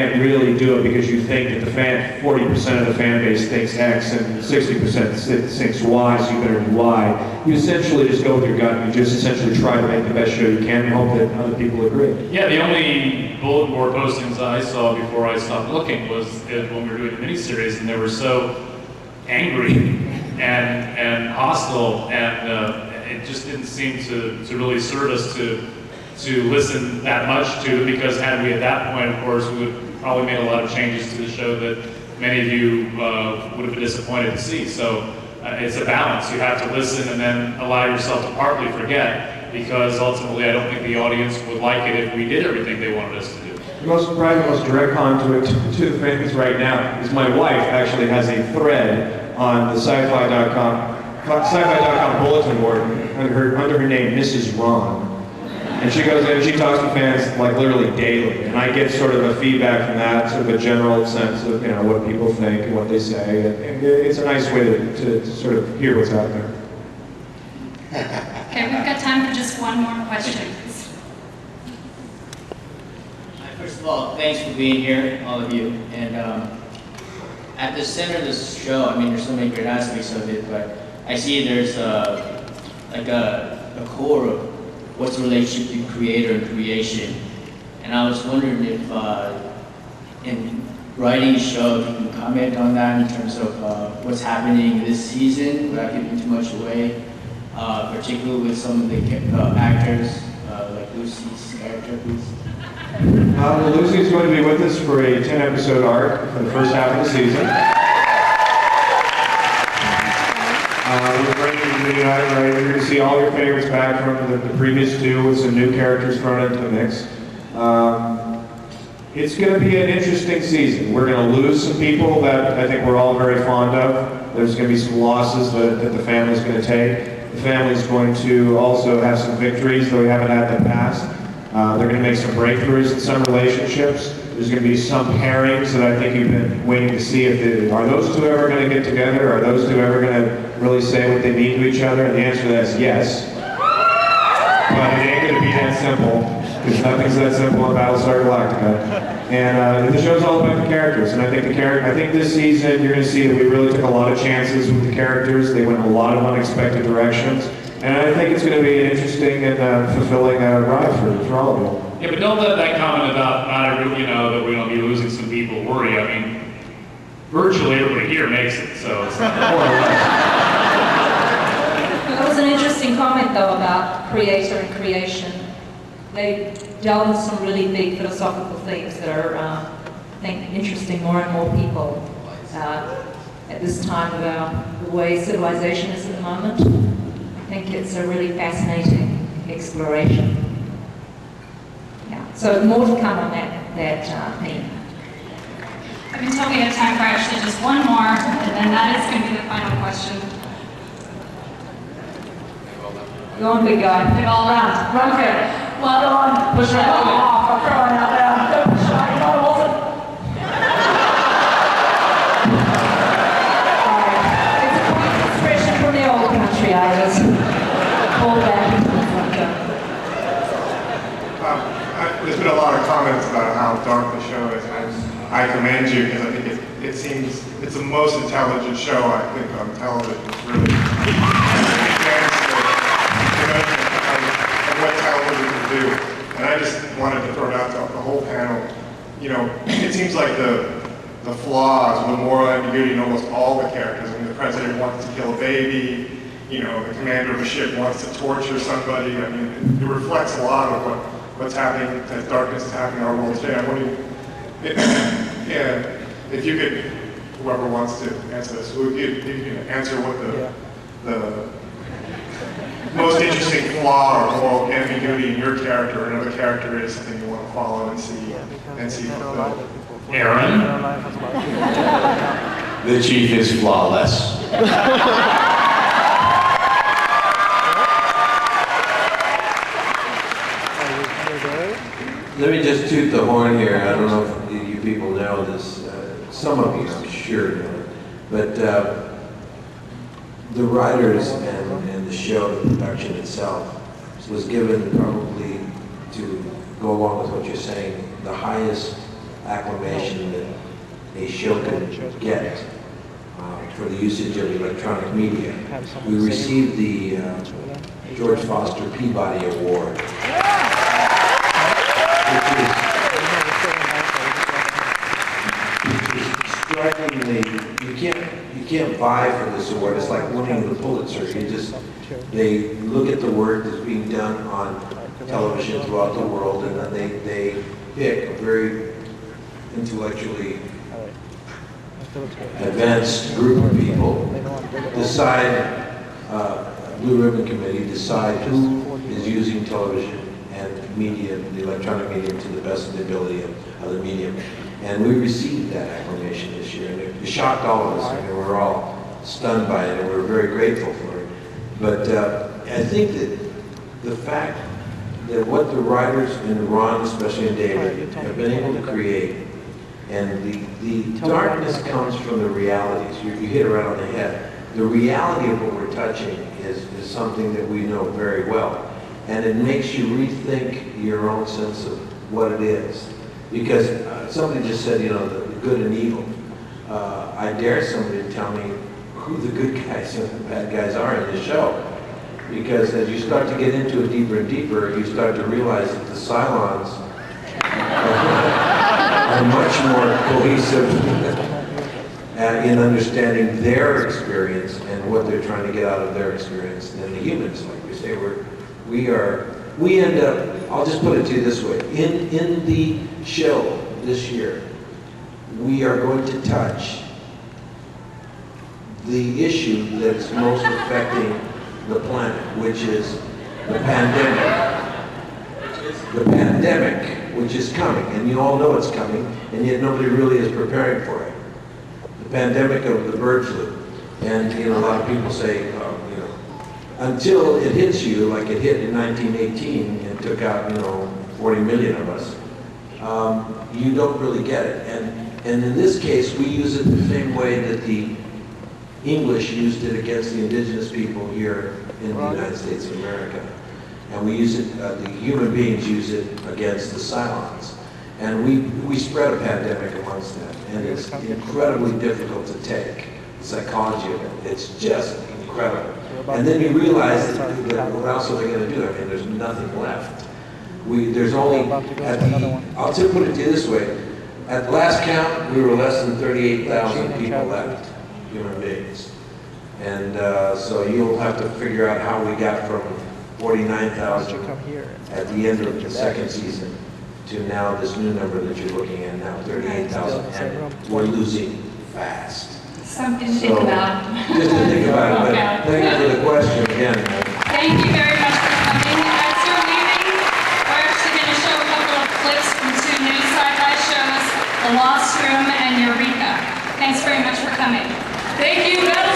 can't really do it because you think that the 40% of the fan base thinks X and 60% thinks Y, so you better do Y. You essentially just go with your gut and you just essentially try to make the best show you can and hope that other people agree. Yeah, the only bulletin board postings I saw before I stopped looking was when we were doing the miniseries, and they were so angry and hostile, and it just didn't seem to really serve us to listen that much to it, because had we at that point, of course, we would probably made a lot of changes to the show that many of you would have been disappointed to see. So it's a balance. You have to listen and then allow yourself to partly forget, because ultimately I don't think the audience would like it if we did everything they wanted us to do. The most direct conduit to the fans right now is my wife actually has a thread on the sci-fi.com bulletin board under her name, Mrs. Ron. And she goes in and she talks to fans like literally daily, and I get sort of a feedback from that, sort of a general sense of what people think and what they say, and it's a nice way to sort of hear what's out there. Okay, we've got time for just one more question. First of all, thanks for being here, all of you. And at the center of this show, I mean, there's so many great aspects of it, but I see there's like a core of what's the relationship between creator and creation. And I was wondering if, in writing a show, if you can comment on that in terms of what's happening this season, without giving too much away, particularly with some of the actors, like Lucy's character, please. Lucy's going to be with us for a 10-episode arc for the first half of the season. We're bringing right, you're going to see all your favorites back from the previous two with some new characters thrown into the mix. It's going to be an interesting season. We're going to lose some people that I think we're all very fond of. There's going to be some losses that the family's going to take. The family's going to also have some victories that we haven't had in the past. They're going to make some breakthroughs in some relationships. There's going to be some pairings that I think you've been waiting to see. Are those two ever going to get together? Are those two ever going to really say what they mean to each other? And the answer to that is yes. But it ain't going to be that simple, because nothing's that simple in Battlestar Galactica. And the show's all about the characters. And I think this season you're going to see that we really took a lot of chances with the characters. They went in a lot of unexpected directions. And I think it's going to be an interesting and fulfilling ride for all of you. Yeah, but don't let that comment about that we're going to be losing some people worry. I mean, virtually everybody here makes it, so it's not more or less. That was an interesting comment, though, about creator and creation. They delve into some really big philosophical themes that are, I think, interesting more and more people at this time of the way civilization is at the moment. I think it's a really fascinating exploration. Yeah. So more to come on that theme. I've been told we have time for actually just one more, and then that is going to be the final question. Go on, big guy. They've all run. Run for it. Well, go on. Push right over. Oh, I'm throwing out there. Don't push right. Come on, Wilson. Sorry. It's a quick expression from the old country. I just pulled back into the front door. There's been a lot of comments about how dark the show is, and I commend you, because I think it seems it's the most intelligent show I think on television. It's really advanced of what television can do. And I just wanted to throw it out to the whole panel. It seems like the flaws, the moral ambiguity in almost all the characters. I mean, the president wants to kill a baby. The commander of a ship wants to torture somebody. I mean, it reflects a lot of what's happening, as darkness is happening in our world today. I'm wondering, if you could, whoever wants to answer this, if you can answer what the most interesting flaw or moral ambiguity in your character or another character is, something you want to follow and see fulfilled. Aaron? The chief is flawless. Let me just toot the horn here. I don't know if you people know this. Some of you, I'm sure, know it. But the writers and the show, the production itself, was given probably, to go along with what you're saying, the highest acclamation that a show could get for the usage of electronic media. We received the George Foster Peabody Award, which is strikingly, you can't vie for this award. It's like winning the Pulitzer. They look at the work that's being done on television throughout the world, and then they pick a very intellectually advanced group of people, decide, Blue Ribbon Committee, decide who is using television and media, the electronic medium, to the best of the ability of the medium. And we received that acclamation this year, and it shocked all of us. I mean, we were all stunned by it, and we were very grateful for it. But I think that the fact that what the writers, and Ron, especially, and David, have been able to create, and the darkness comes from the realities. You hit it right on the head. The reality of what we're touching is something that we know very well. And it makes you rethink your own sense of what it is. Because somebody just said, you know, the good and evil. I dare somebody to tell me who the good guys and the bad guys are in this show. Because as you start to get into it deeper and deeper, you start to realize that the Cylons are much more cohesive in understanding their experience and what they're trying to get out of their experience than the humans. Like we say, we end up, I'll just put it to you this way, in the show this year, we are going to touch the issue that's most affecting the planet, which is the pandemic. The pandemic, which is coming, and you all know it's coming, and yet nobody really is preparing for it. The pandemic of the bird flu. And you know, a lot of people say, you know, until it hits you like it hit in 1918 and took out, you know, 40 million of us, you don't really get it. And in this case, we use it the same way that the English used it against the indigenous people here in the United States of America. And we use it, the human beings use it against the Cylons. And we spread a pandemic amongst them. And it's incredibly difficult to take, the psychology of it. It's just incredible. And then you realize that what else are they going to do? I mean, there's nothing left. There's only, I'll just put it to you this way. At last count, we were less than 38,000 people left, human beings. And so you'll have to figure out how we got from 49,000 at the end of the second season to now this new number that you're looking at now, 38,000, and we're losing fast. Something to think about. Just to think about it, but thank you for the question again. Thank you very much for coming. As you're leaving, we're actually going to show a couple of clips from two new sci-fi shows, The Lost Room and Eureka. Thanks very much for coming. Thank you, Battlestar.